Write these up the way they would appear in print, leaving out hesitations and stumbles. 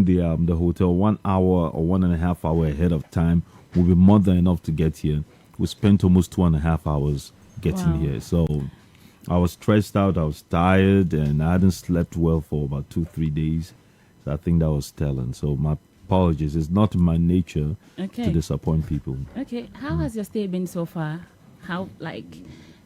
reaching the hotel 1 hour or 1.5 hour ahead of time will be more than enough to get here. We spent almost 2.5 hours getting here. So I was stressed out, I was tired, and I hadn't slept well for about 2-3 days. So I think that was telling. So my apologies. It's not in my nature to disappoint people. Okay. How has your stay been so far? How, like,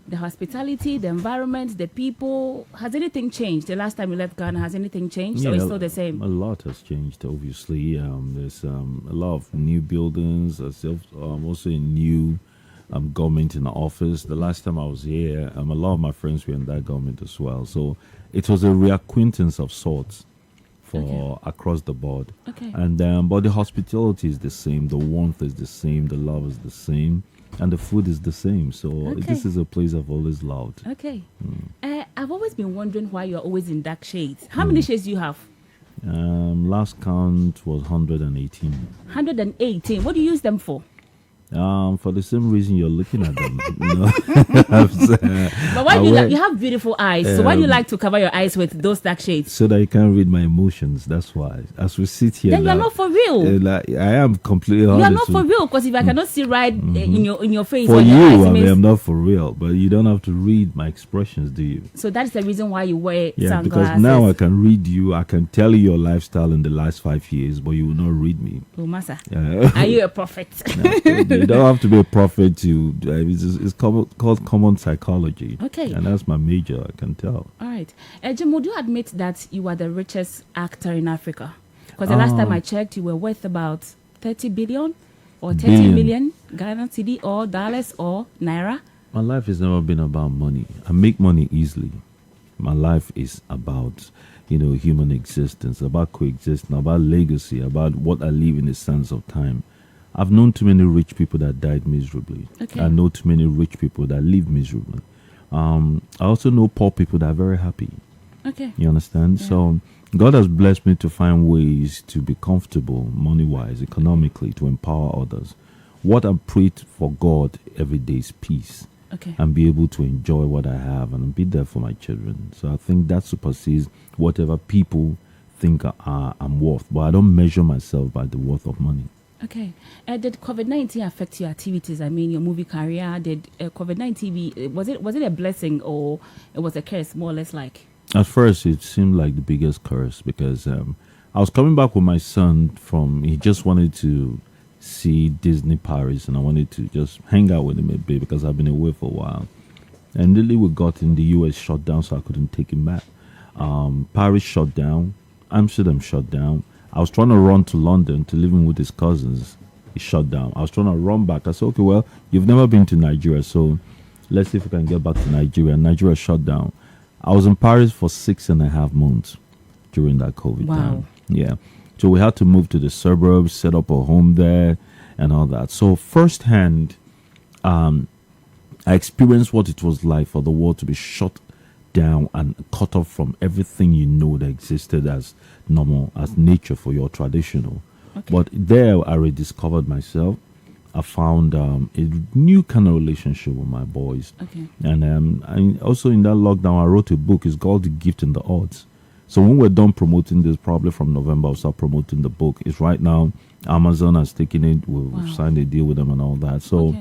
the hospitality, the environment, the people, has anything changed? The last time you left Ghana, has anything changed, or is it still the same? A lot has changed, obviously. There's a lot of new buildings, also a new government in the office. The last time I was here, a lot of my friends were in that government as well. So it was a reacquaintance of sorts for across the board. Okay. And but the hospitality is the same, the warmth is the same, the love is the same. And the food is the same. So this is a place I've always loved. Okay. I've always been wondering why you're always in dark shades. How many shades do you have? Last count was 118. 118. What do you use them for? For the same reason you're looking at them. But why do you have beautiful eyes? So why do you like to cover your eyes with those dark shades? So that you can't read my emotions. That's why. As we sit here, then you're not for real. I am completely. You're not for real, because if I cannot see right in your face, for or you, your eyes, I'm not for real. But you don't have to read my expressions, do you? So that's the reason why you wear sunglasses. Because now I can read you. I can tell you your lifestyle in the last 5 years, but you will not read me. Oh, Masa, are you a prophet? You don't have to be a prophet to. It's called common psychology. Okay. And that's my major, I can tell. All right. Jim, would you admit that you are the richest actor in Africa? Because the last time I checked, you were worth about 30 billion or 30 million Ghana cedi or dollars or naira. My life has never been about money. I make money easily. My life is about, human existence, about coexistence, about legacy, about what I leave in the sands of time. I've known too many rich people that died miserably. Okay. I know too many rich people that live miserably. I also know poor people that are very happy. Okay. You understand? Yeah. So God has blessed me to find ways to be comfortable money-wise, economically, to empower others. What I pray for God every day is peace. Okay. And be able to enjoy what I have and be there for my children. So I think that supersedes whatever people think I'm worth. But I don't measure myself by the worth of money. Okay. Did COVID-19 affect your activities? I mean, your movie career? Did COVID-19 was it a blessing or it was a curse, more or less like? At first, it seemed like the biggest curse because I was coming back with my son he just wanted to see Disney Paris, and I wanted to just hang out with him a bit because I've been away for a while. And literally we got in, the US shut down, so I couldn't take him back. Paris shut down, Amsterdam shut down. I was trying to run to London to live in with his cousins. He shut down. I was trying to run back. I said, okay, well, you've never been to Nigeria, so let's see if we can get back to Nigeria. Nigeria shut down. I was in Paris for 6.5 months during that COVID time. Yeah. So we had to move to the suburbs, set up a home there and all that. So firsthand, I experienced what it was like for the world to be shut down and cut off from everything that existed as normal, as nature for your traditional. Okay. But there I rediscovered myself. I found a new kind of relationship with my boys. Okay. And I also in that lockdown, I wrote a book. It's called The Gift and the Odds. So when we're done promoting this, probably from November, I'll start promoting the book. It's right now, Amazon has taken it. We've signed a deal with them and all that. So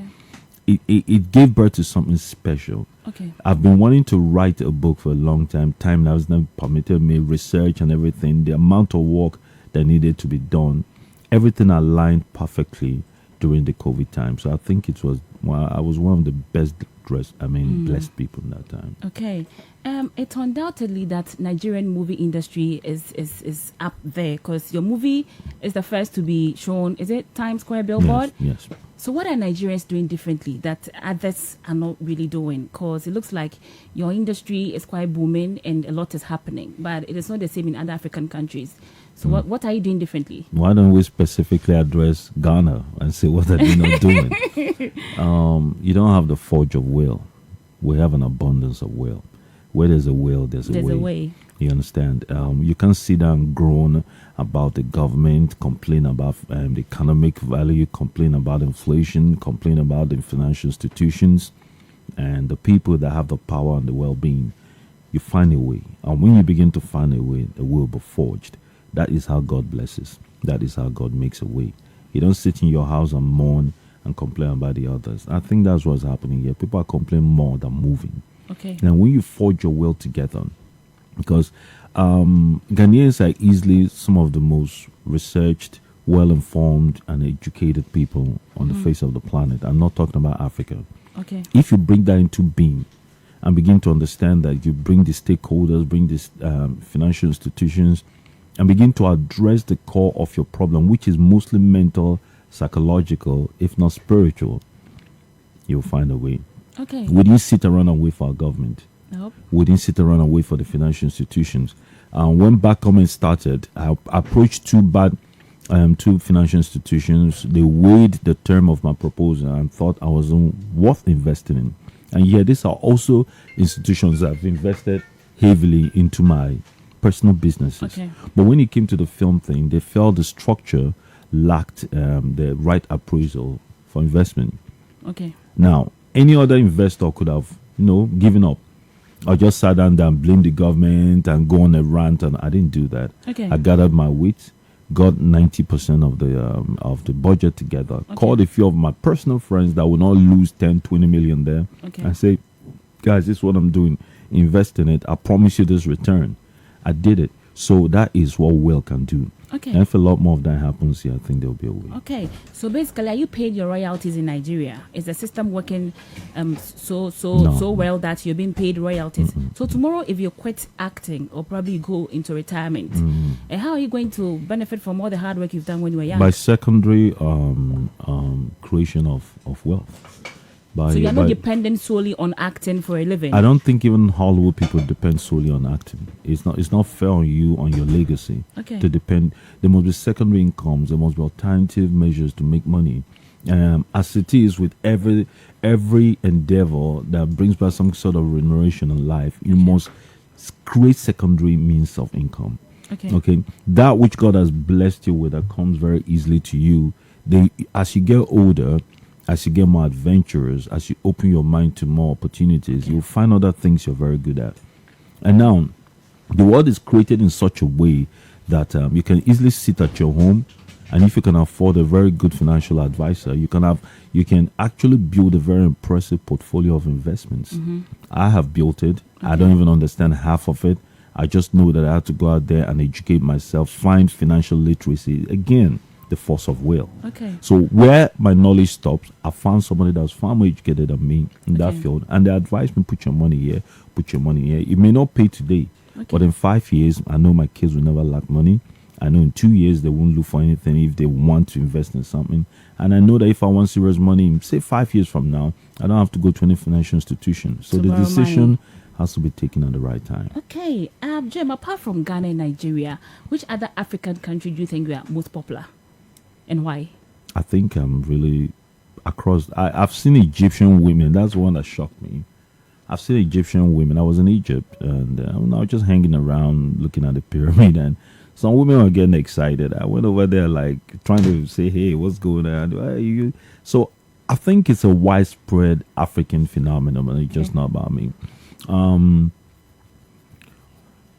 it gave birth to something special. Okay. I've been wanting to write a book for a long time. Time has never permitted me, research and everything. The amount of work that needed to be done, everything aligned perfectly during the COVID time. So I think I was one of the blessed people in that time. Okay. It's undoubtedly that Nigerian movie industry is up there because your movie is the first to be shown. Is it Times Square billboard? Yes. So what are Nigerians doing differently that others are not really doing? Because it looks like your industry is quite booming and a lot is happening, but it is not the same in other African countries. So what are you doing differently? Why don't we specifically address Ghana and say what are they not doing? You don't have the forge of will. We have an abundance of will. Where there's a will, there's a way. You understand? You can sit down and groan about the government, complain about the economic value, complain about inflation, complain about the financial institutions, and the people that have the power and the well-being. You find a way. And when you begin to find a way, it will be forged. That is how God blesses. That is how God makes a way. You don't sit in your house and mourn and complain about the others. I think that's what's happening here. People are complaining more than moving. Okay. And when you forge your will together, because Ghanaians are easily some of the most researched, well-informed, and educated people on the face of the planet. I'm not talking about Africa. Okay. If you bring that into being and begin to understand that, you bring the stakeholders, bring the financial institutions, and begin to address the core of your problem, which is mostly mental, psychological, if not spiritual, you'll find a way. Okay. We didn't sit around and wait for our government. Nope. We didn't sit around and wait for the financial institutions. When back comment started, I approached two financial institutions. They weighed the term of my proposal and thought I was worth investing in. And yet, these are also institutions that have invested heavily into my personal businesses. Okay. But when it came to the film thing, they felt the structure lacked the right appraisal for investment. Okay. Now, any other investor could have, given up. I just sat down there and blamed the government and go on a rant, and I didn't do that. Okay. I gathered my wits, got 90% of the budget together, called a few of my personal friends that would not lose 10, 20 million there, and say, guys, this is what I'm doing. Invest in it. I promise you this return. I did it. So that is what Wale can do. Okay. And if a lot more of that happens here, I think there'll be a way. Okay. So basically, are you paid your royalties in Nigeria? Is the system working so well that you're being paid royalties? So tomorrow, if you quit acting or probably go into retirement, how are you going to benefit from all the hard work you've done when you were young? By secondary creation of wealth. So you're not dependent solely on acting for a living? I don't think even Hollywood people depend solely on acting. It's not fair on you, on your legacy, to depend. There must be secondary incomes. There must be alternative measures to make money. As it is with every endeavor that brings back some sort of remuneration in life, you must create secondary means of income. Okay. That which God has blessed you with, that comes very easily to you. As you get older, as you get more adventurous, as you open your mind to more opportunities, you'll find other things you're very good at. And now, the world is created in such a way that you can easily sit at your home, and if you can afford a very good financial advisor, you can actually build a very impressive portfolio of investments. I have built it. I don't even understand half of it. I just know that I have to go out there and educate myself, find financial literacy. Again, the force of will. So where my knowledge stops, I found somebody that was far more educated than me in that field, and they advised me, put your money here, put your money here. It may not pay today, but in 5 years, I know my kids will never lack money. I know in 2 years, they won't look for anything if they want to invest in something. And I know that if I want serious money, say 5 years from now, I don't have to go to any financial institution. So the decision has to be taken at the right time. Okay. Jim, apart from Ghana and Nigeria, which other African country do you think we are most popular? And why? I think I'm really across. I've seen Egyptian women. That's the one that shocked me. I've seen Egyptian women. I was in Egypt, and I was just hanging around looking at the pyramid, and some women were getting excited. I went over there like trying to say, hey, what's going on? So I think it's a widespread African phenomenon, and it's just not about me.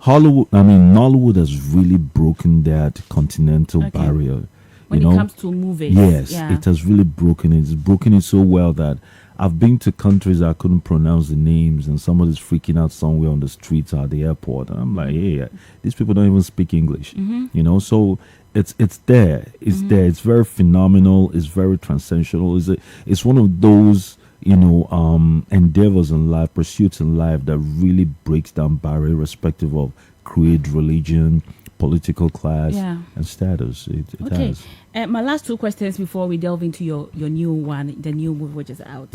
Nollywood has really broken that continental barrier. When it comes to movies. Yes, it has really broken it. It's broken it so well that I've been to countries I couldn't pronounce the names, and somebody's freaking out somewhere on the streets or at the airport. And I'm like, hey, these people don't even speak English. So it's there. It's there. It's very phenomenal. It's very transcendental. It's one of those, endeavors in life, pursuits in life that really breaks down barrier, irrespective of creed, religion, political class, and status. It has. My last two questions before we delve into your new one, the new movie which is out.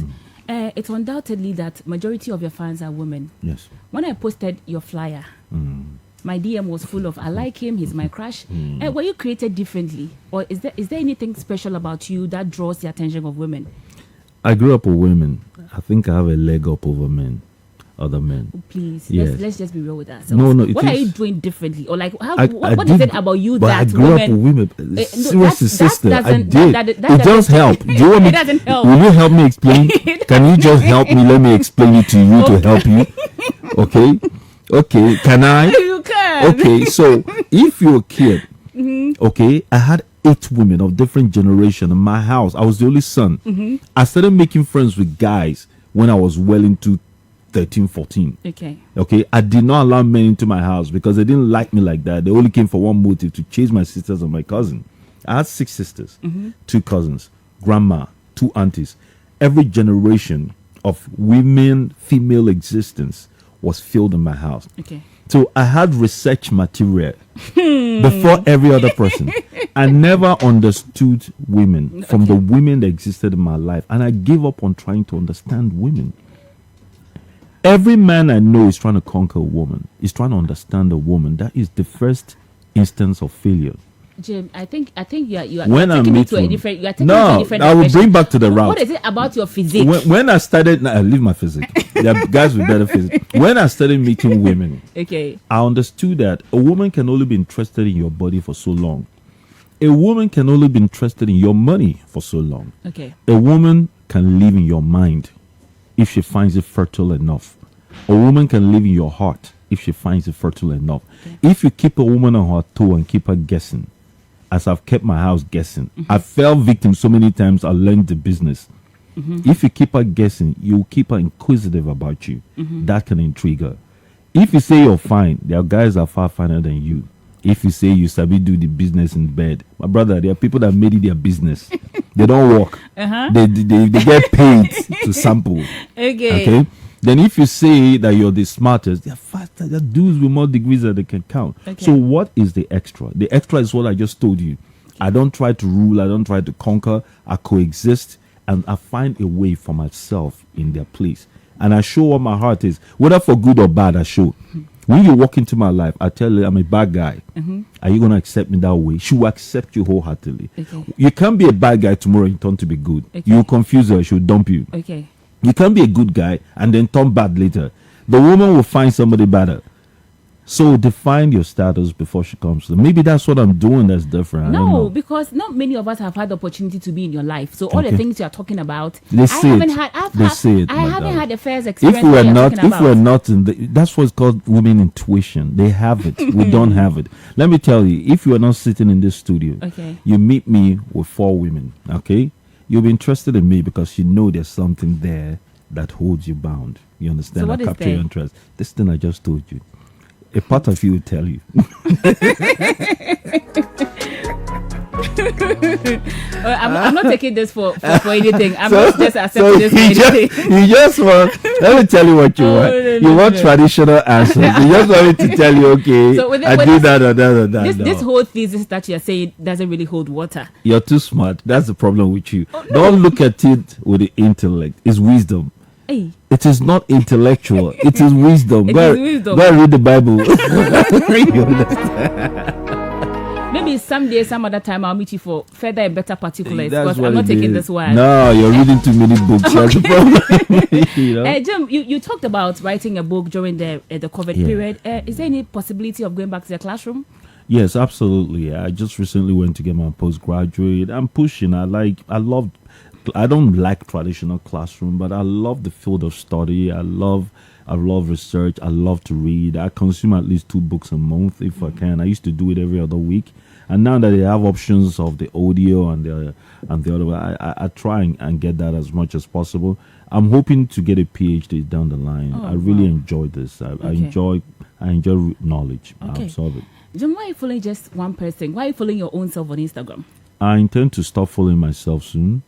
It's undoubtedly that majority of your fans are women. Yes. When I posted your flyer, my DM was full of, I like him, he's my crush. Were you created differently? Or is there anything special about you that draws the attention of women? I grew up with women. I think I have a leg up over other men. Please, yes. let's just be real with ourselves. No. What are you doing differently, or like what is it about you that I grew up with women? Seriously, sister, I did. It does help. Do you want me? It doesn't help. Will you help me explain? Can you just help me? Let me explain it to you to help you. Okay. Can I? You can. Okay. So if you're a kid Okay, I had 8 women of different generation in my house. I was the only son. I started making friends with guys when I was well into 13, 14. Okay, I did not allow men into my house because they didn't like me like that. They only came for one motive, to chase my sisters and my cousin. I had 6 sisters, 2 cousins, grandma, 2 aunties. Every generation of women, female existence was filled in my house. So I had research material before every other person. I never understood women from the women that existed in my life, and I gave up on trying to understand women. Every man I know is trying to conquer a woman, is trying to understand a woman. That is the first instance of failure. Jim, I think you are When taking I it to a meet different. You are taking no, it to a different I will direction. bring back to the route. What is it about your physique? When I started, I leave my physique. There are guys with better physique. When I started meeting women, I understood that a woman can only be interested in your body for so long. A woman can only be interested in your money for so long. A woman can live in your mind if she finds it fertile enough. A woman can live in your heart if she finds it fertile enough. If you keep a woman on her toe and keep her guessing, as I've kept my house guessing, I fell victim so many times. I learned the business. If you keep her guessing, you keep her inquisitive about you. That can intrigue her. If you say you're fine, there are guys that are far finer than you. If you say you sabi do the business in bed, my brother, there are people that made it their business. They don't work. They get paid to sample. Okay. Then if you say that you're the smartest, they're faster. They're dudes with more degrees that they can count. So what is the extra? The extra is what I just told you. I don't try to rule. I don't try to conquer. I coexist, and I find a way for myself in their place. And I show what my heart is, whether for good or bad. I show. When you walk into my life, I tell you I'm a bad guy. Are you going to accept me that way? She will accept you wholeheartedly. You can't be a bad guy tomorrow and turn to be good. You will confuse her. She will dump you. You can't be a good guy and then turn bad later. The woman will find somebody better. So define your status before she comes. Maybe that's what I'm doing that's different. No, because not many of us have had the opportunity to be in your life. So all the things you are talking about, I haven't had the first experience. If we're not in that's what's called women intuition. They have it. We don't have it. Let me tell you, if you are not sitting in this studio, you meet me with 4 women, okay? You'll be interested in me because you know there's something there that holds you bound. You understand? So I capture your interest. This thing I just told you. A part of you will tell you. I'm not taking this for anything. I'm not just accepting this for anything. You just want, let me tell you what you want. You want traditional answers. You just want me to tell you, okay, so I do that or that or that. This whole thesis that you're saying doesn't really hold water. You're too smart. That's the problem with you. Oh, no. Don't look at it with the intellect. It's wisdom. Hey. It is not intellectual. It is wisdom. Go read the Bible. You understand? Maybe someday, some other time, I'll meet you for further and better particulars. Because I'm not taking this one. No, you're reading too many books. That's the problem. You know? Jim, you talked about writing a book during the COVID period. Is there any possibility of going back to the classroom? Yes, absolutely. I just recently went to get my postgraduate. I'm pushing. I don't like traditional classroom, but I love the field of study. I love research. I love to read. I consume at least 2 books a month if I can. I used to do it every other week, and now that they have options of the audio and the other way, I try and get that as much as possible. I'm hoping to get a PhD down the line. I really enjoy this. I enjoy knowledge. I absorb it. Jim, why are you following just one person? Why are you following your own self on Instagram? I intend to stop following myself soon.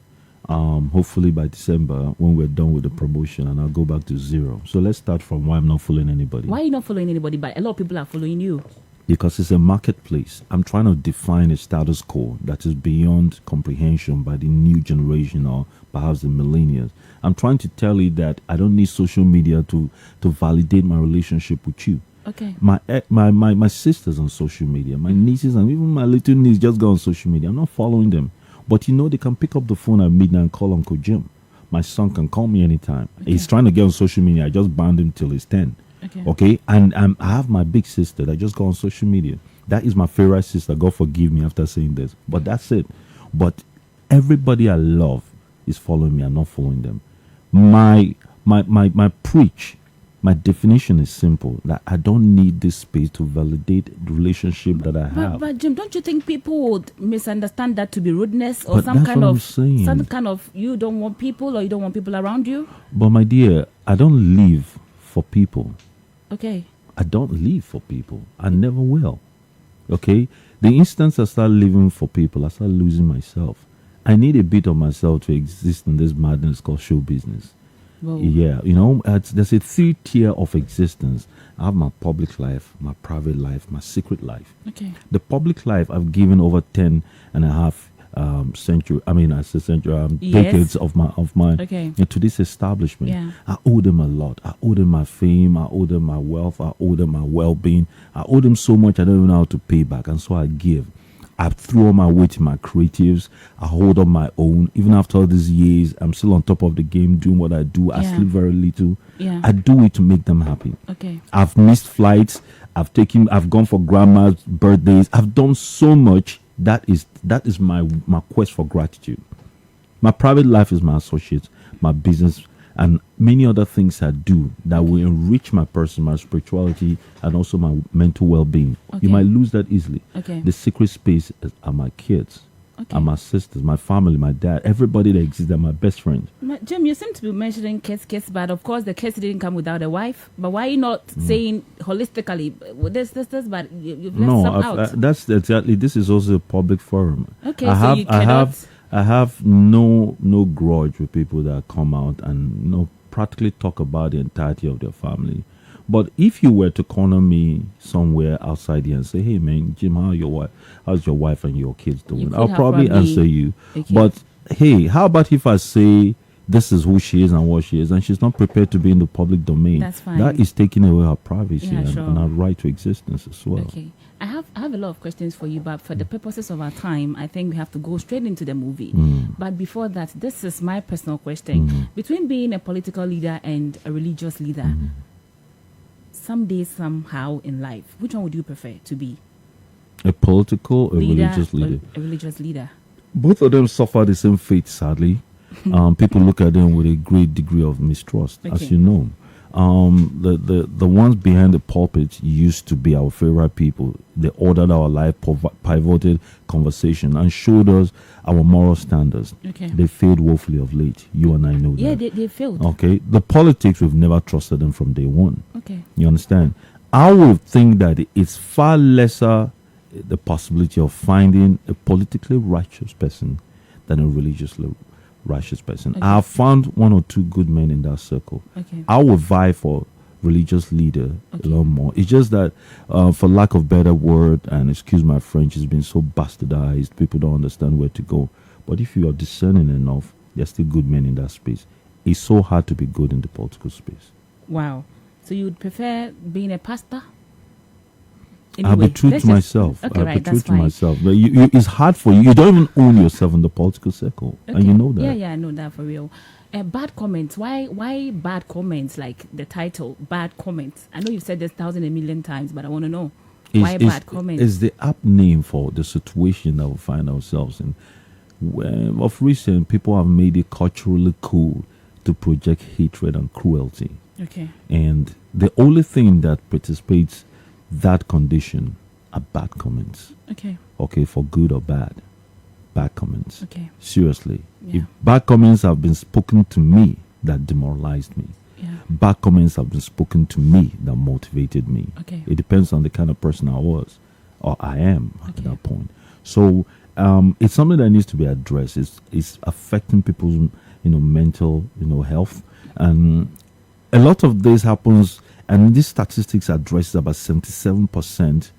Hopefully by December when we're done with the promotion, and I'll go back to 0. So let's start from why I'm not following anybody. Why are you not following anybody? But a lot of people are following you. Because it's a marketplace. I'm trying to define a status quo that is beyond comprehension by the new generation or perhaps the millennials. I'm trying to tell you that I don't need social media to validate my relationship with you. Okay. My sisters on social media, my nieces and even my little niece just go on social media. I'm not following them. But you know, they can pick up the phone at midnight and call Uncle Jim. My son can call me anytime. He's trying to get on social media. I just banned him till he's 10. Okay? And I have my big sister that just go on social media. That is my favorite sister. God forgive me after saying this. But that's it. But everybody I love is following me. I'm not following them. My preach My definition is simple, that I don't need this space to validate the relationship that I have. But Jim, don't you think people would misunderstand that to be rudeness or But some that's kind what I'm of saying. some kind of you don't want people or you don't want people around you? But my dear, I don't live for people. Okay. I don't live for people. I never will. Okay? The instant I start living for people, I start losing myself. I need a bit of myself to exist in this madness called show business. Well, Yeah, there's a 3 tier of existence. I have my public life, my private life, my secret life. okay. The public life I've given over 10 and a half decades of my Okay. to this establishment. Yeah. I owe them a lot. I owe them my fame. I owe them my wealth. I owe them my well-being. I owe them so much I don't even know how to pay back, and so I give. I throw all my weight in my creatives. I hold on my own. Even after all these years, I'm still on top of the game, doing what I do. I Yeah. sleep very little. Yeah. I do it to make them happy. Okay. I've missed flights. I've gone for grandma's birthdays. I've done so much. That is my quest for gratitude. My private life is my associates, my business, and many other things I do that will enrich my person, my spirituality, and also my mental well-being. Okay. You might lose that easily. Okay. The secret space are my kids, Okay. are my sisters, my family, my dad, everybody that exists. They're my best friends. Jim, you seem to be mentioning kids, but of course the kids didn't come without a wife. But why are you not saying holistically, this, but you've left some out? That's exactly. This is also a public forum. Okay, so you cannot. I have no grudge with people that come out and practically talk about the entirety of their family. But if you were to corner me somewhere outside here and say, "Hey man, Jim, how's your wife and your kids doing?" I'll probably answer you. Okay. But hey, how about if I say this is who she is and what she is, and she's not prepared to be in the public domain? That's fine. That is taking away her privacy Yeah, sure. and her right to existence as well. Okay. I have a lot of questions for you, but for the purposes of our time, I think we have to go straight into the movie. But before that, this is my personal question. Between being a political leader and a religious leader, someday, somehow in life, which one would you prefer to be? A political or religious or leader? a religious leader. Both of them suffer the same fate, sadly. People look at them with a great degree of mistrust, Okay. as you know. The ones behind the pulpit used to be our favorite people. They ordered our life, pivoted conversation, and showed us our moral standards. Okay. They failed woefully of late. You and I know Yeah, that. they failed. Okay. The politics, we've never trusted them from day one. Okay. You understand? I would think that it's far lesser the possibility of finding a politically righteous person than a religiously righteous person. Okay. I have found one or two good men in that circle. Okay. I would vie for religious leader Okay. a lot more. It's just that, for lack of better word, and excuse my French, it's been so bastardized. People don't understand where to go. But if you are discerning enough, there's still good men in that space. It's so hard to be good in the political space. Wow. So you would prefer being a pastor? I'll be true to myself. Okay, I'll right, be true that's to fine. myself. But it's hard for you. You don't even own yourself in the political circle, and you know that. Yeah, I know that for real. Bad comments. Why bad comments? Like the title, bad comments. I know you've said this 1,000 a million times, but I want to know why bad comments. It's the apt name for the situation that we find ourselves in. Of recent, people have made it culturally cool to project hatred and cruelty. Okay. And the only thing that participates that condition are bad comments. Okay. Okay, for good or bad. Bad comments. Okay. Seriously. Yeah. If bad comments have been spoken to me, that demoralized me. Yeah. Bad comments have been spoken to me that motivated me. Okay. It depends on the kind of person I was or I am Okay. at that point. So it's something that needs to be addressed. It's affecting people's mental health, and a lot of this happens. And these statistics address about 77%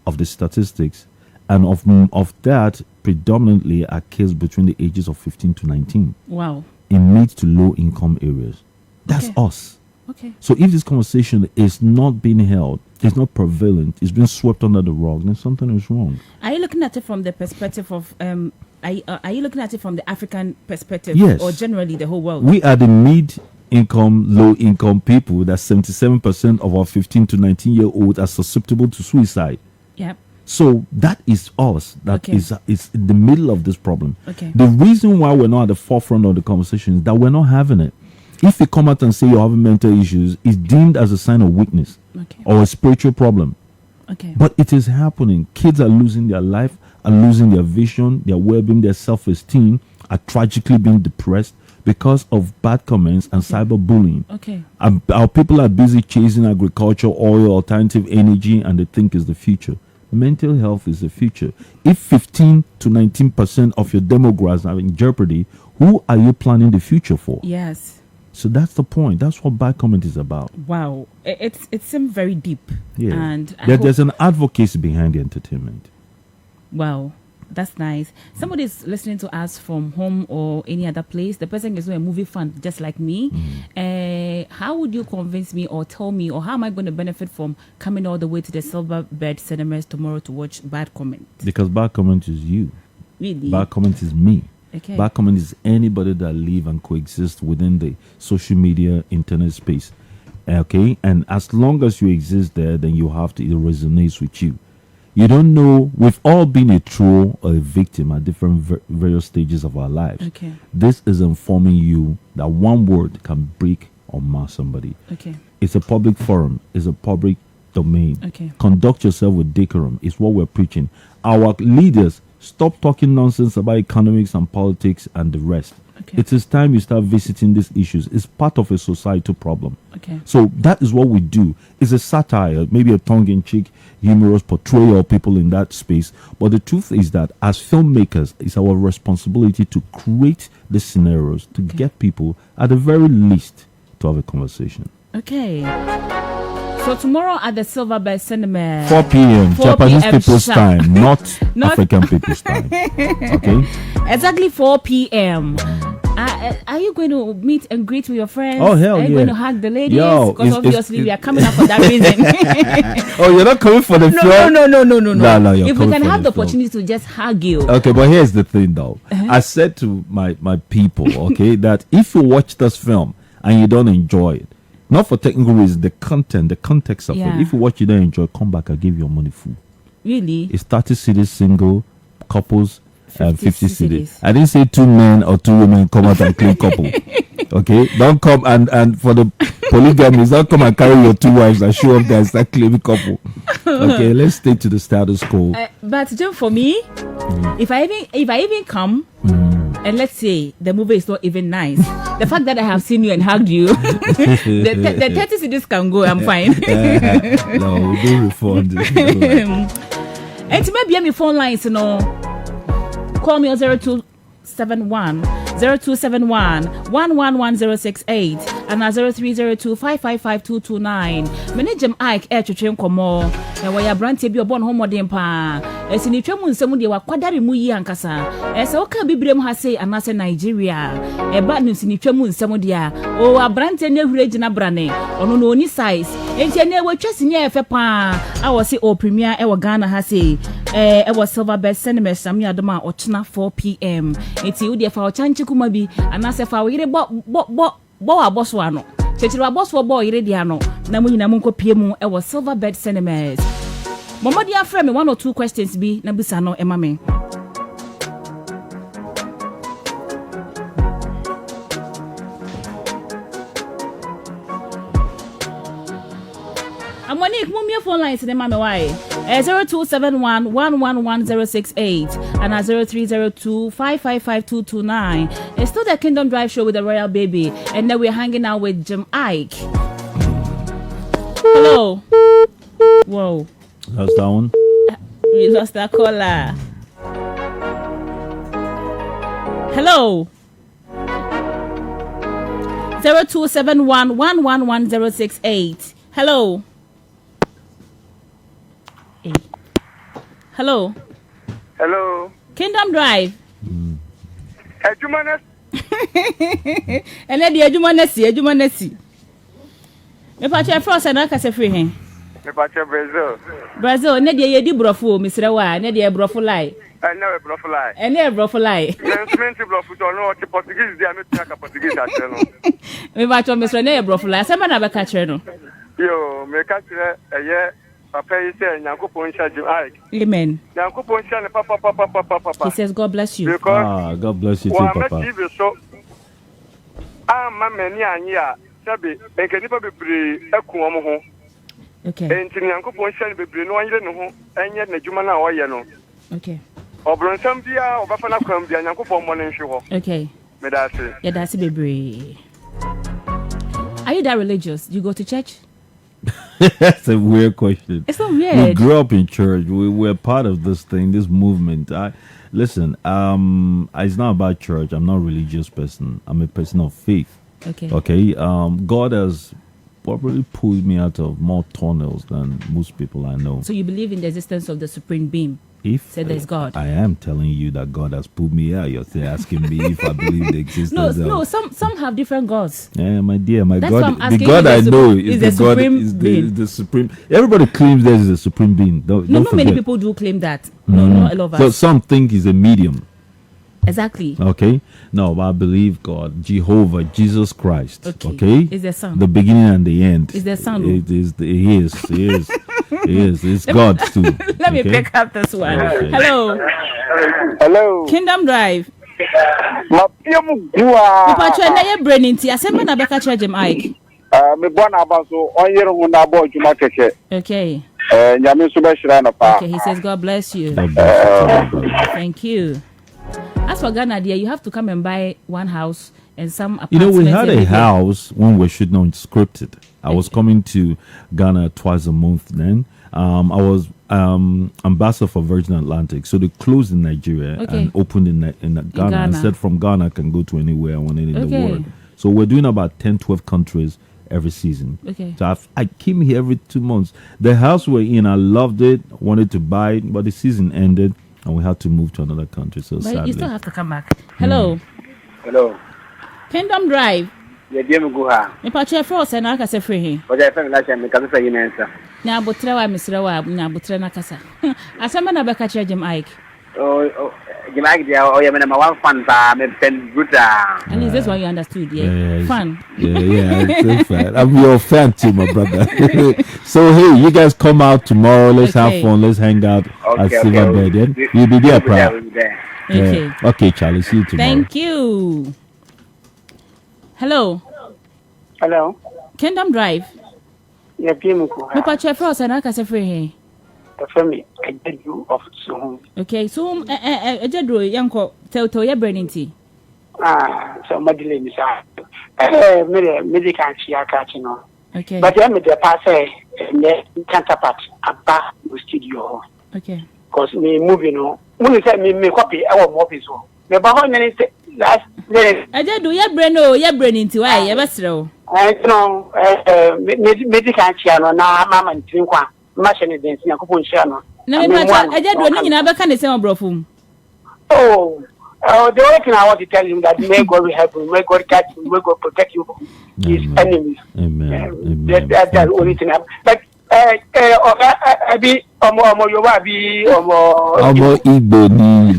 of the statistics, and of that, predominantly are kids between the ages of 15 to 19 Wow. in mid to low income areas. That's Okay. us. Okay. So if this conversation is not being held, it's not prevalent, it's been swept under the rug, then something is wrong. Are you looking at it from the perspective of are you looking at it from the African perspective, Yes. or generally the whole world? We are the mid-income, low-income people. That 77% of our 15 to 19-year-olds are susceptible to suicide. Yep. So that is us. That Okay. is in the middle of this problem. Okay. The reason why we're not at the forefront of the conversation is that we're not having it. If you come out and say you're having mental issues, it's deemed as a sign of weakness or a spiritual problem. Okay. But it is happening. Kids are losing their life, are losing their vision, their well-being, their self-esteem, are tragically being depressed because of bad comments and cyberbullying. Okay. Our people are busy chasing agriculture, oil, alternative energy, and they think is the future. Mental health is the future. If 15 to 19% of your demographics are in jeopardy, who are you planning the future for? Yes. So that's the point. That's what bad comment is about. Wow. It seems very deep. Yeah. And there's an advocacy behind the entertainment. Wow. That's nice. Somebody is listening to us from home or any other place. The person is a movie fan just like me. How would you convince me or tell me, or how am I going to benefit from coming all the way to the Silverbird Cinemas tomorrow to watch Bad Comment? Because bad comment is you. Really? Bad comment is me. Okay. Bad comment is anybody that live and coexist within the social media internet space. Okay? And as long as you exist there, then you have to, it resonates with you. You don't know, we've all been a troll or a victim at different various stages of our lives. Okay. This is informing you that one word can break or mar somebody. Okay. It's a public forum. It's a public domain. Okay. Conduct yourself with decorum. It's what we're preaching. Our leaders, stop talking nonsense about economics and politics and the rest. Okay. It is time you start visiting these issues. It's part of a societal problem. Okay. So that is what we do. It's a satire, maybe a tongue-in-cheek, humorous portrayal of people in that space. But the truth is that as filmmakers, it's our responsibility to create the scenarios to get people, at the very least, to have a conversation. Okay. So tomorrow at the Silverbird Cinema, 4 p.m. 4 Japanese p.m. people's sharp. time, not African people's time. Okay? Exactly 4 p.m. Are you going to meet and greet with your friends? Oh, hell Are you yeah. going to hug the ladies? Yo, because obviously we are coming up for that reason. Oh, you're not coming for the film? No. No, you're If we coming can for have the film. opportunity to just hug you. Okay, but here's the thing though. I said to my people, okay, that if you watch this film and you don't enjoy it, not for technical reasons, the content, the context of Yeah. it, if you watch it don't enjoy, come back, I'll give you your money full. Really? It's 30 cities, single, couples, 50 cities. cities. I didn't say 2 men or 2 women come out and claim couple. Okay? Don't come and for the polygamists, don't come and carry your 2 wives and show up there and start claiming couple. Okay, let's stay to the status quo. But just for me, if I even come, and let's say the movie is not even nice, the fact that I have seen you and hugged you, the 30 cities can go. I'm fine. No, we do refund. And maybe my phone lines, you know, call me on 0271 111-068 and 0302-555-229. Manage Iyke Chutrim Komo. Na waya brante bi obon homodin pa. Esini twemu nsem de wakwadare mu yi ankasa. Ese oka bibrem ha sei anase Nigeria. Eba no sini twemu nsem de a. O abrante ne hura gina brane. Ono no oni size. Enti ne watwasi ne efe pa. A wo se o premier e wo Ghana ha sei. E wo Silverbird Cinema Sami Adoma ochna 4 p.m. Enti wo de fa ochanchi kuma bi anase fa wo yire bo aboso ano. Chechiro aboso bo yire dia no. Na mu nyina mu nkopie mu e wo Silverbird Cinemas. Momodi afre me 1 or 2 questions bi na bisa no ema me. Monique, move your phone lines in the mama why? 0271 111068 and 0302-555-229. It's still the Kingdom Drive show with the Royal Baby, and then we're hanging out with Iyke. Hello. Whoa. That's that one. We lost that caller. Hello. 0271 111068. Hello. Hey. Hello. Hello. Kingdom Drive. Ejumanes. And then the Ejumanesi. Me pacha frost and aka se free hen. Me pacha Brazil. Brazil, ne de yedi brofo, Mr. Wa, ne de brofo lai. Never brofly. And ne brofo lai. Men's brofo to know what Portuguese they are making Portuguese at no. Me pacha Mr. Ne brofo lai. Sama na be catch no. Yo, me catch a Papa is saying, Yankopon charge Iyke. Amen. Yankopon charge Papa. He says, God bless you. God bless you too, Papa. ama mani anyi a sabe enkanipa bebre eku omo ho Okay. enti nyankopon hye bebre no anyere no ho enye n'adwuma na oye no. Okay. Obronsam bia obafa na kwam bia nyankopon mo ne nhwe ho. Okay. Me da se. Yeah, that's bebre. Are you that religious? Do you go to church? That's a weird question. It's not weird. We grew up in church. We're part of this thing, this movement. Listen. It's not about church. I'm not a religious person. I'm a person of faith. Okay. Okay. God has probably pulled me out of more tunnels than most people I know. So you believe in the existence of the supreme being? If Say there's God. I am telling you that God has pulled me out. You're asking me if I believe the existence. No. Some have different gods. Yeah, my dear, my That's God, why I'm the God I know is the the God supreme is being. the supreme. Everybody claims there is a supreme being. Don't Not many forget. people do claim that. No, not a lot of So us. some think he's a medium. Exactly. Okay, no, but I believe God, Jehovah, Jesus Christ. Okay, Is the Son. the beginning and the end. Is the Son. It is. He is. He is. He is. It's God too. Let me pick up this one. Okay. Hello. Hello. Kingdom Drive. Ma piemu bua. Papa chwe na ye brain nti asema na beka chwe Jem Iyke. Me bona abaso onyere hu na abo djuma keke. Okay. Nyame so be hira na pa. Okay, he says God bless you. God bless you, brother. Thank you. As for Ghana, dear, you have to come and buy one house and some You apartments. know, we had a everywhere. house when we were shooting on Scripted. I was coming to Ghana twice a month then. I was ambassador for Virgin Atlantic. So they closed in Nigeria Okay. and opened in Ghana. Ghana. And said from Ghana I can go to anywhere I want in the Okay. world. So we're doing about 10, 12 countries every season. Okay. So I came here every 2 months. The house we're in, I loved it, wanted to buy it, but the season ended and we had to move to another country. So But sadly. you still have to come back. Hello. Hello. Kingdom Drive. Ye dem go ha. Me pa chwe for se na aka se free he. O ja fe na che me ka se yin ensa. Na abotre wa misre wa na abotre na kasa. Asema na beka chwe Jem Iyke. Oh, Ghanaian dia o ye me na ma wan fan ba me pen guta. At least that's what you understood, yeah. Yeah, Fun. Yeah, I'm so fan. I'm your fan too, my brother. So hey, you guys come out tomorrow. Let's Okay. have fun. Let's hang out at Okay, Silver okay. Bed. Yeah? You'll be there, Pra. Okay. Yeah. Okay, Charlie. See you tomorrow. Thank you. Hello. Hello. Kingdom Drive. Yeah, piemu ko. Me pa chwe for se na aka se free he. The family I get you of so. Okay, so ejedro yanko tell ye brain nti. So madile mi sa. Me kan chia ka chi no. Okay. But me the pass me counterpart aba the studio. Okay. Cause me movie no. When say me copy our office so. Me ba ho nyane last Ejedro ye brain o ye brain nti why ye besre o. no me kan chia no na mama ntin kwa. Machine dance na ko pon chia no. Na me pa ejedro ni nyina beka ne se obrofum. Oh, the only thing I want to tell him that may God will help him, may God catch him, may God protect you from his enemies. Amen. That's the only thing. But I be Yoruba be Omo Igbo ni.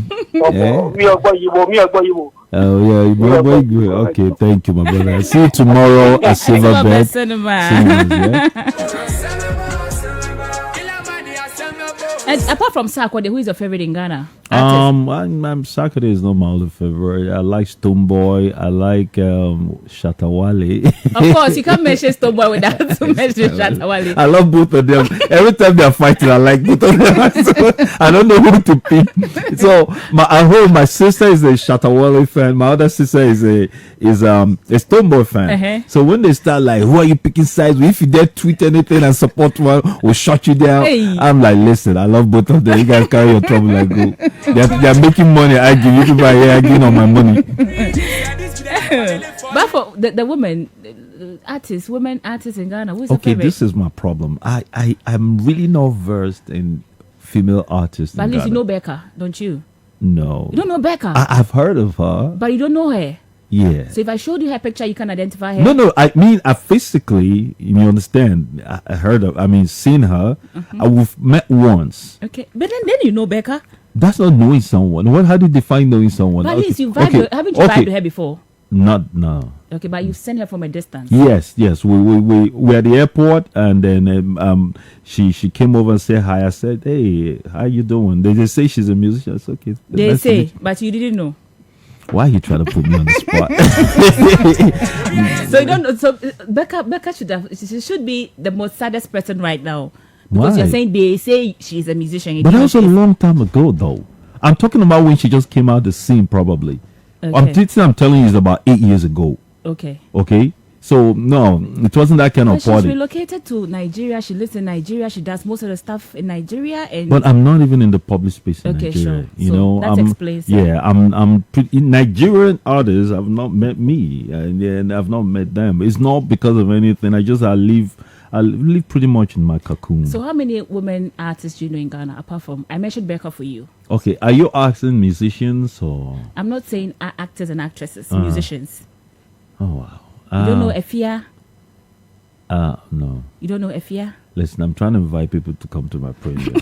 me Ogbo. Oh yeah, Igbo. Okay, thank you, my brother. See you tomorrow at Silver Bed. Cinema. And apart from Sarkodie, who is your favorite in Ghana? I'm Saturday is not my only favorite. I like Stoneboy. I like Shatta Wale. Of course, you can't mention Stoneboy without to mention Shatta Wale. I love both of them. Every time they're fighting, I like both of them. So, I don't know who to pick. So at home, my sister is a Shatta Wale fan. My other sister is a Stoneboy fan. Uh-huh. So when they start like, who are you picking sides with? If you dare tweet anything and support one, we'll shut you down. Hey. I'm like, listen, I love both of them. You guys carry your trouble like go. They're making money. I give you people are here arguing on my money. But for the women artists in Ghana, who's your Okay, favorite? this is my problem. I'm really not versed in female artists. But at in least you Ghana. know Becca, don't you? No. You don't know Becca, I've heard of her. but you don't know her. Yeah. So if I showed you her picture, you can identify her. No. I mean, I physically, you understand. I heard of. I mean, seen her. We've met once. Okay, but then you know Becca. That's not knowing someone. How do you define knowing someone? But at Okay, least you vibed. okay, Haven't you vibed with her before? Not no. Okay, but you've seen her from a distance. Yes. We were at the airport, and then she came over and said hi. I said, hey, how you doing? They just say she's a musician. It's okay. They Nice to say, meet you. but you didn't know. Why you trying to put me on the spot? So you don't know. So Becca she should be the most saddest person right now because Why? you're saying they say she's a musician. But that was a long time ago, though. I'm talking about when she just came out the scene, probably. Okay. I'm telling you, it's about 8 years ago. Okay. Okay. So no, it wasn't that kind of She's party. relocated to Nigeria. She lives in Nigeria. She does most of the stuff in Nigeria. And But I'm not even in the public space in okay, Nigeria. sure. You So know, that explains. Yeah, I'm pretty, Nigerian artists have not met me, and I've not met them. It's not because of anything. I live pretty much in my cocoon. So how many women artists do you know in Ghana apart from I mentioned Becca for you? Okay, are you asking musicians or? I'm not saying actors and actresses, musicians. Oh wow. You don't know Efia? No. You don't know Efia? Listen, I'm trying to invite people to come to my premiere.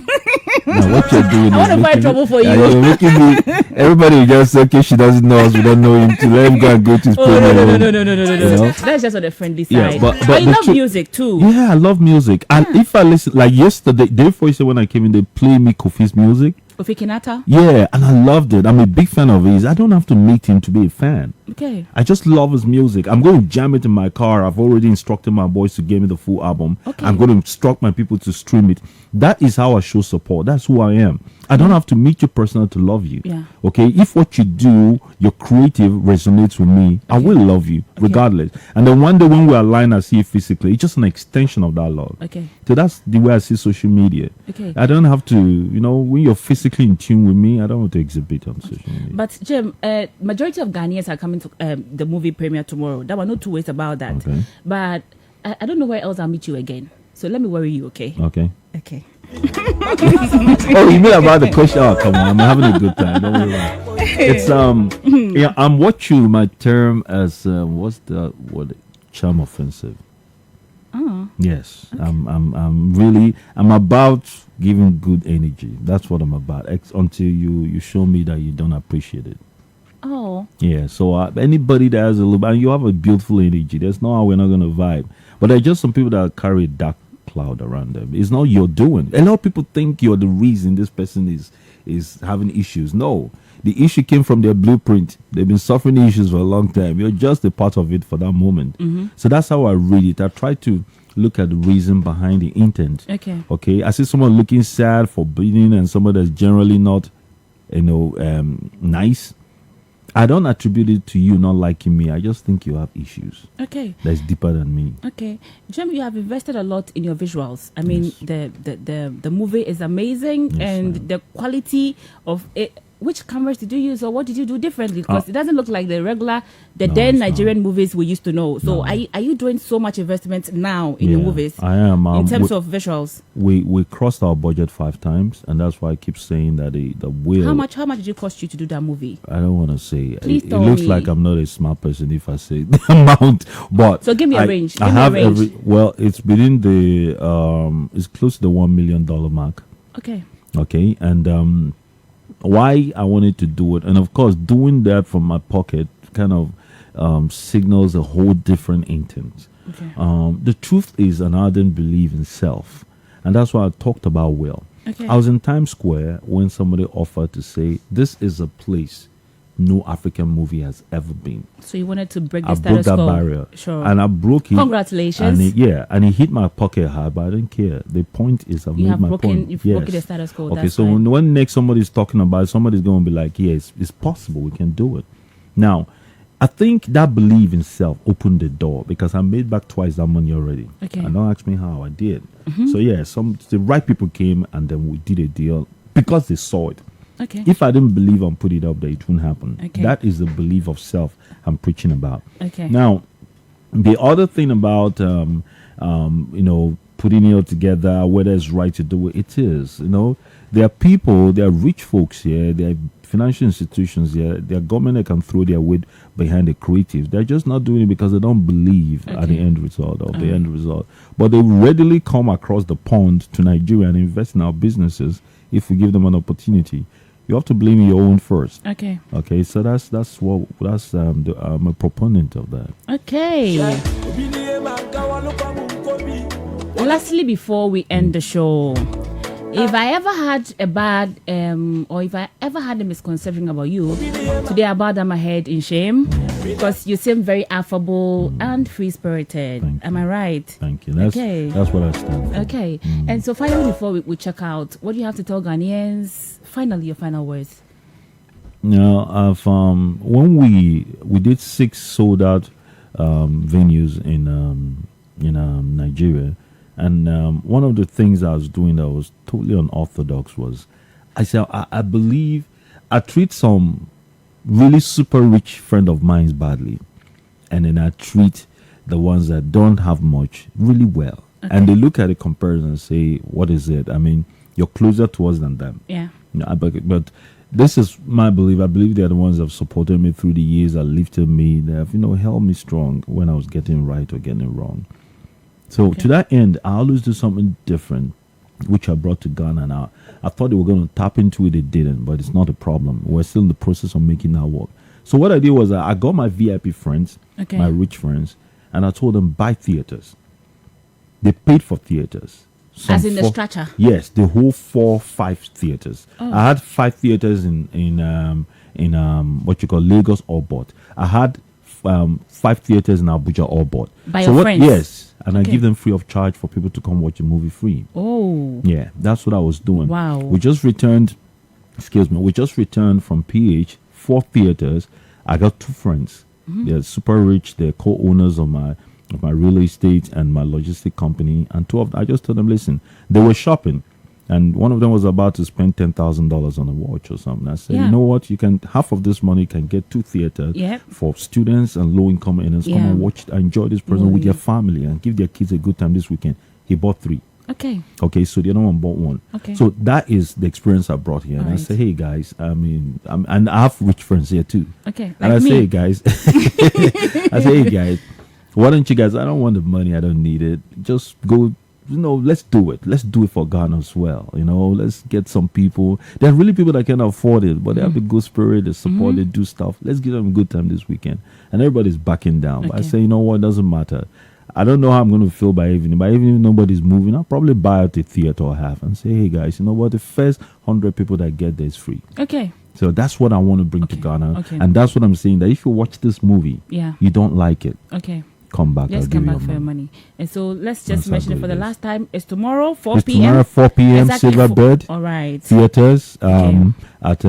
Now, what you're doing I want to find trouble for you. You're making me. Everybody will just say, okay, she doesn't know us. We don't know him. To let him go and go to his premiere. No. You know? That's just on the friendly Yeah, side. but But you the love music too. Yeah, I love music. And if I listen, like yesterday, day before yesterday when I came in, they play me Kofi's music. Kofi Kinata? Yeah, and I loved it. I'm a big fan of his. I don't have to meet him to be a fan. Okay. I just love his music. I'm going to jam it in my car. I've already instructed my boys to give me the full album. Okay. I'm going to instruct my people to stream it. That is how I show support. That's who I am. I don't have to meet you personally to love you. Yeah. Okay. If what you do, your creative resonates with me, I will love you regardless. And then one day when we align, I see you physically. It's just an extension of that love. Okay. So that's the way I see social media. Okay. I don't have to, when you're physically in tune with me, I don't want to exhibit on social media. But Jim, majority of Ghanaians are coming to the movie premiere tomorrow. There were no two ways about that. Okay. But I don't know where else I'll meet you again. So let me worry you, okay? Okay. Okay. Oh, you mean about the question? Oh, come on, I'm having a good time. Don't worry about it. It's yeah, I'm what you might term as what's the word? Charm offensive. Oh. Yes, okay. I'm about giving good energy. That's what I'm about. Until you show me that you don't appreciate it. Oh. Yeah. So anybody that has a little, and you have a beautiful energy. There's no how we're not gonna vibe. But there are just some people that carry a dark cloud around them. It's not your doing. A lot of people think you're the reason this person is having issues. No, the issue came from their blueprint. They've been suffering issues for a long time. You're just a part of it for that moment. Mm-hmm. So that's how I read it. I try to look at the reason behind the intent. Okay. I see someone looking sad, forbidding, and someone that's generally not, nice. I don't attribute it to you not liking me. I just think you have issues. Okay. That's deeper than me. Okay. Jem, you have invested a lot in your visuals. I mean, the movie is amazing, and the quality of it. Which cameras did you use, or what did you do differently? Because it doesn't look like the Nigerian movies we used to know. So are you doing so much investment now in your movies? I am. In terms of visuals? We crossed our budget 5 times, and that's why I keep saying that the Wale. How much did it cost you to do that movie? I don't want to say. Please it tell looks me. like I'm not a smart person if I say the amount. But so give me a range. I have it's within the it's close to the $1 million mark. Okay. Okay, and why I wanted to do it, and of course doing that from my pocket kind of signals a whole different intent. Okay. The truth is an ardent belief in self, and that's why I talked about Wale. Okay. I was in Times Square when somebody offered to say this is a place no African movie has ever been. So you wanted to break the I broke status that quo. barrier, Sure. and I broke it. Congratulations. And it hit my pocket hard, but I didn't care. The point is, I've made my point. You've broken the status quo. Okay, that's so fine. when next somebody's talking about it, somebody's going to be like, yes, it's possible, we can do it. Now, I think that belief in self opened the door because I made back twice that money already. Okay. And don't ask me how I did. So yeah, the right people came and then we did a deal because they saw it. Okay. If I didn't believe and put it up there, it wouldn't happen. Okay. That is the belief of self I'm preaching about. Okay. Now, the other thing about putting it all together, whether it's right to do it, it is. There are people, there are rich folks here, there are financial institutions here, there are government that can throw their weight behind the creative. They're just not doing it because they don't believe at the end result But they readily come across the pond to Nigeria and invest in our businesses if we give them an opportunity. You have to blame your own first. Okay. Okay, so I'm a proponent of that. Okay. Lastly, before we end the show, If I ever had a bad, or if I ever had a misconception about you, today I bow down my head in shame because you seem very affable and free-spirited. Am I right? Thank you. That's what I stand for. Okay. And so finally, before we check out, what do you have to tell Ghanaians? Finally, your final words. When we did 6 sold out venues in Nigeria, and one of the things I was doing that was totally unorthodox was I said I believe I treat some really super rich friend of mine badly, and then I treat the ones that don't have much really well. Okay. And they look at the comparison and say, what is it? I mean, you're closer to us than them. Yeah. But this is my belief. I believe they're the ones that have supported me through the years, that lifted me, that have, held me strong when I was getting right or getting wrong. So to that end, I always do something different, which I brought to Ghana now. I thought they were going to tap into it, they didn't, but it's not a problem. We're still in the process of making that work. So what I did was I got my VIP friends, my rich friends, and I told them, buy theaters. They paid for theaters. As in the structure? Yes, the whole 4-5 theaters. Oh. I had 5 theaters in what you call Lagos all bought. I had 5 theaters in Abuja all bought. By your friends? Yes, and I give them free of charge for people to come watch the movie free. Oh. Yeah, that's what I was doing. Wow. We just returned from PH, 4 theaters. I got 2 friends. Mm-hmm. They're super rich. They're co-owners of my real estate and my logistic company, and 2 of them, I just told them, listen, they were shopping, and one of them was about to spend $10,000 on a watch or something. I said, you know what, you can, half of this money can get 2 theaters for students and low-income earners. Come and watch, enjoy this present with your family and give their kids a good time this weekend. He bought 3. Okay, so the other one bought 1. Okay. So that is the experience I brought here. And I say, hey guys, and I have rich friends here too. Okay. And I say, hey guys, hey guys, why don't you guys, I don't want the money, I don't need it. Just go, let's do it. Let's do it for Ghana as well. Let's get some people. There are really people that can afford it, but they have a good spirit, they support, they do stuff. Let's give them a good time this weekend. And everybody's backing down. But I say, you know what, doesn't matter. I don't know how I'm going to feel by evening. By evening, if nobody's moving, I'll probably buy out a theater or half and say, hey guys, you know what, the first 100 people that get there is free. Okay. So that's what I want to bring to Ghana. Okay. And that's what I'm saying, that if you watch this movie, you don't like it. Okay. Come back. Let's come back for your money. And so let's just mention it for the last time. It's tomorrow, 4 it's p.m. Tomorrow, 4 p.m. Exactly. Silverbird. All right. Theaters at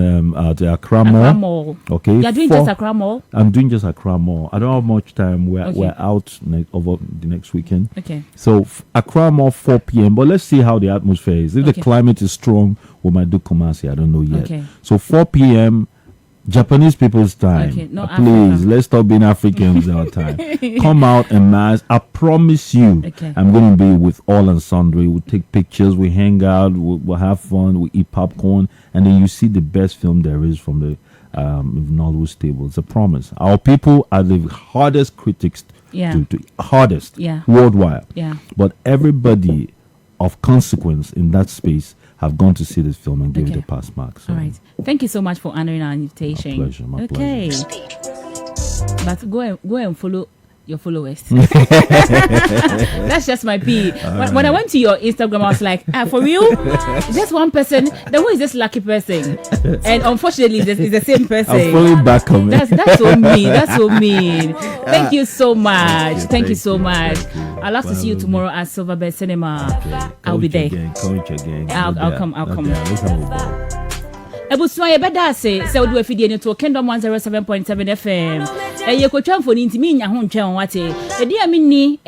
Accra Mall. Okay. You're doing just Accra Mall? I'm doing just Accra Mall. I don't have much time. We're out over the next weekend. Okay. So Accra Mall, 4 p.m. But let's see how the atmosphere is. If the climate is strong, we might do Kumasi. I don't know yet. Okay. So 4 p.m. Japanese people's time. Okay, please, let's stop being Africans all the time. Come out en masse. I promise you, I'm going to be with all and sundry. We'll take pictures, we hang out, we'll have fun, we eat popcorn, and then you see the best film there is from the Nollywood stable. It's a promise. Our people are the hardest critics, hardest worldwide. Yeah. But everybody of consequence in that space have gone to see this film and give it a pass mark. So. All right. Thank you so much for honoring our invitation. My pleasure. But go and follow your followers. That's just my P. When I went to your Instagram, I was like, for real? Just one person? Then who is this lucky person? And unfortunately, it's the same person. I'm fully back on it. That's so mean. That's so mean. Thank you so much. Thank you so much. I'd love to see you tomorrow at Silverbird Cinema. Okay. I'll be there. I'll come. Ebusua ye beda se wodu afidie ne to Kingdom 107.7 FM. Ye kwatwa mfoni ntimi nya ho ntwen wate. Edi amini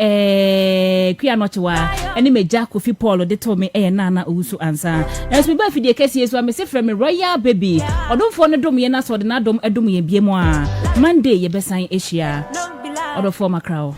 kua nochewa ene meja Kofi Paul de to me nana owusu ansa. As we ba afidie kesi yesu amese frɛ me Royal Baby. Odomfo ne dom ye na so de na dom edom ye biemu a. Monday ye besan Asia. Odofo makrao.